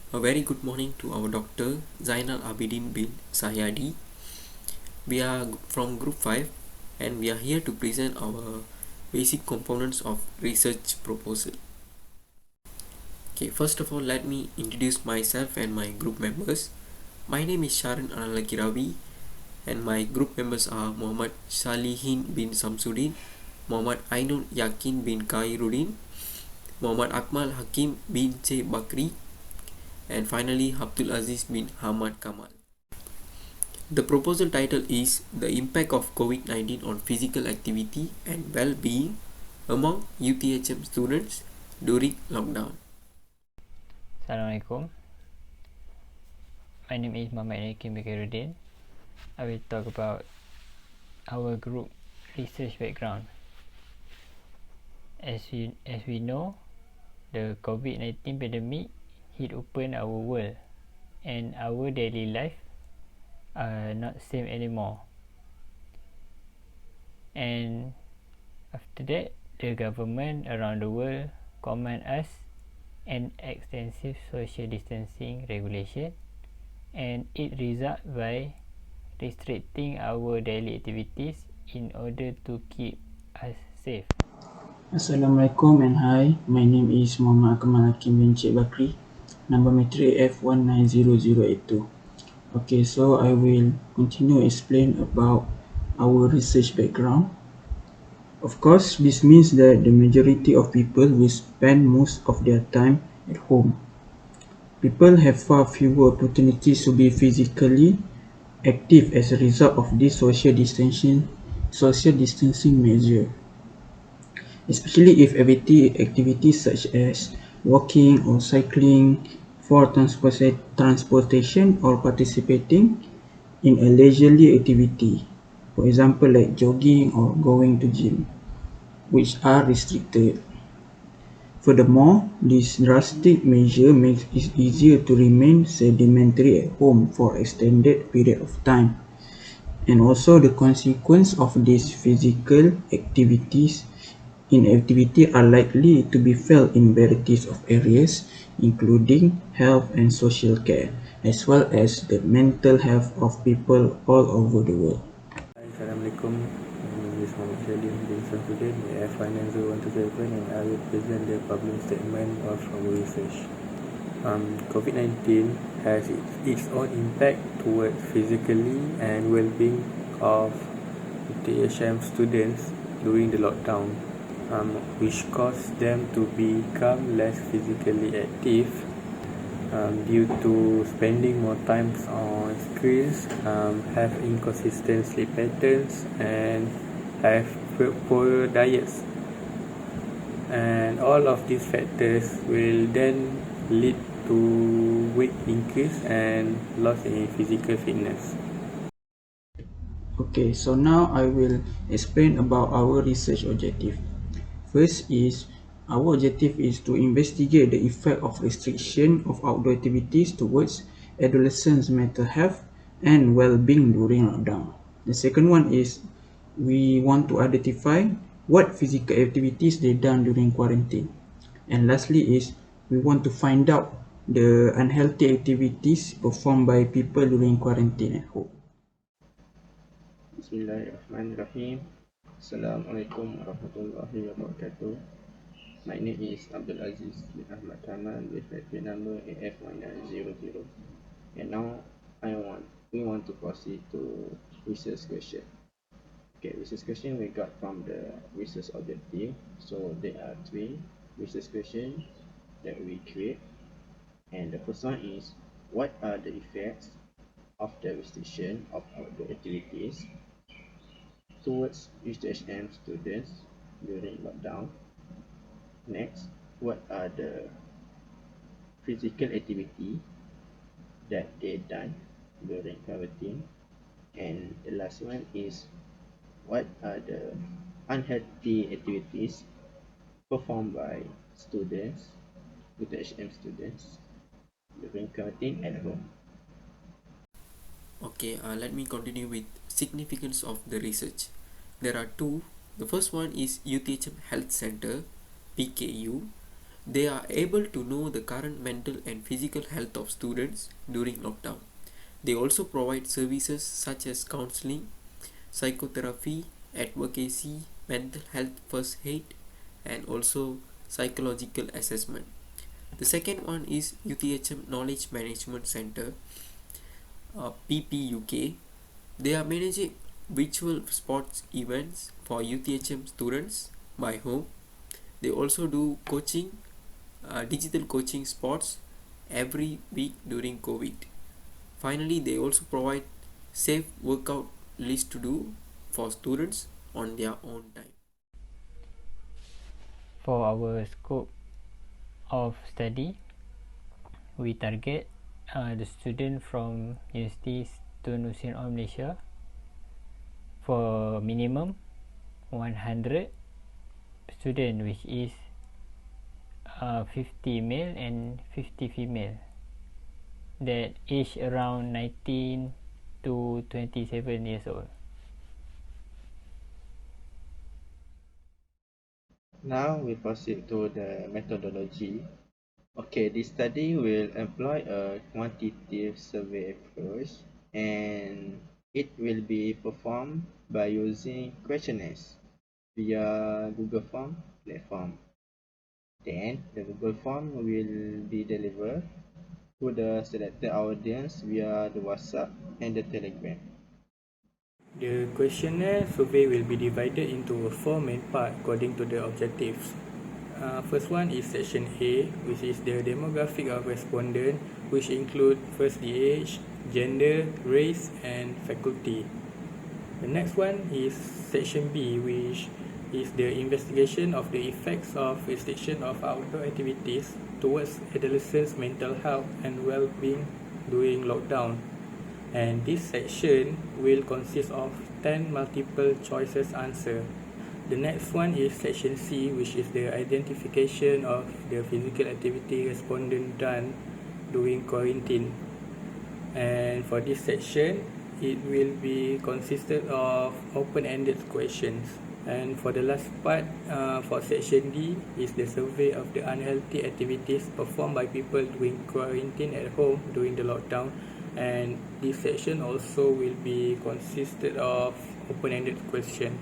A very good morning to our Dr. Zainal Abidin bin Sahyadi. We are from Group 5 and we are here to present our basic components of research proposal. Okay, first of all, let me introduce myself and my group members. My name is Sharan Analagirawi and my group members are Muhammad Salihin bin Samsudin, Muhammad Ainul Yakin bin Khairuddin, Muhammad Akmal Hakim bin C. Bakri, and finally Abdul Aziz bin Hamad Kamal. The proposal title is The Impact of COVID-19 on Physical Activity and Well-Being among UTHM Students During Lockdown. Assalamualaikum. My name is Muhammad Yakin bin Khairuddin. I will talk about our group research background. As we know, the COVID-19 pandemic hit open our world and our daily life are not same anymore. And after that, the government around the world command us an extensive social distancing regulation, and it result by restricting our daily activities in order to keep us safe. Assalamualaikum and hi, my name is Muhammad Akmal Hakim bin Cik Bakri, number matric F190082. Okay, so I will continue explain about our research background. Of course, this means that the majority of people will spend most of their time at home. People have far fewer opportunities to be physically active as a result of this social distancing measure, especially if activities such as walking or cycling for transportation or participating in a leisurely activity, for example like jogging or going to gym, which are restricted. Furthermore, this drastic measure makes it easier to remain sedentary at home for extended period of time. And also the consequence of these physical inactivity are likely to be felt in varieties of areas, including health and social care, as well as the mental health of people all over the world. Assalamualaikum. My name is Muhammad Salim bin Samsudin, F190127, and I will present the public statement of our research. COVID-19 has its own impact towards physically and well-being of UTHM students during the lockdown, which caused them to become less physically active due to spending more time on screens, have inconsistent sleep patterns, and have poor diets. And all of these factors will then lead to weight increase and loss in physical fitness. Okay, so now I will explain about our research objective. First is, our objective is to investigate the effect of restriction of outdoor activities towards adolescents' mental health and well-being during lockdown. The second one is, we want to identify what physical activities they done during quarantine. And lastly is, we want to find out the unhealthy activities performed by people during quarantine at home. Bismillahirrahmanirrahim. Assalamualaikum warahmatullahi wabarakatuh. My name is Abdul Aziz bin Ahmad Kamal with reference number AF1900. And now we want to proceed to research question. Okay, research question we got from the research objective. So there are three research questions that we create. And the first one is, what are the effects of the restriction of outdoor activities towards UTHM students during lockdown? Next, what are the physical activity that they done during quarantine? And the last one is, what are the unhealthy activities performed by students, UTHM students during quarantine at home? Okay, let me continue with significance of the research. There are two. The first one is UTHM Health Center, PKU, They are able to know the current mental and physical health of students during lockdown. They also provide services such as counseling, psychotherapy, advocacy, mental health first aid, and also psychological assessment. The second one is UTHM Knowledge Management Center, PPUK. They are managing virtual sports events for UTHM students by home. They also do coaching, digital coaching sports every week during COVID. Finally, they also provide safe workout list to do for students on their own time. For our scope of study, we target the student from universities to Nusin All Malaysia for minimum 100 student, which is 50 male and 50 female, that age around 19 to 27 years old. Now we proceed to the methodology. Okay, this study will employ a quantitative survey approach, and it will be performed by using questionnaires via Google Form platform. Then the Google Form will be delivered to the selected audience via the WhatsApp and the Telegram. The questionnaire survey will be divided into four main parts according to the objectives. First one is section A, which is the demographic of respondent, which include first the age, gender, race, and faculty. The next one is section B, which is the investigation of the effects of restriction of outdoor activities towards adolescents' mental health and well-being during lockdown. And this section will consist of 10 multiple choices answer. The next one is section C, which is the identification of the physical activity respondent done during quarantine. And for this section, it will be consisted of open-ended questions. And for the last part, for section D, is the survey of the unhealthy activities performed by people doing quarantine at home during the lockdown. And this section also will be consisted of open-ended question.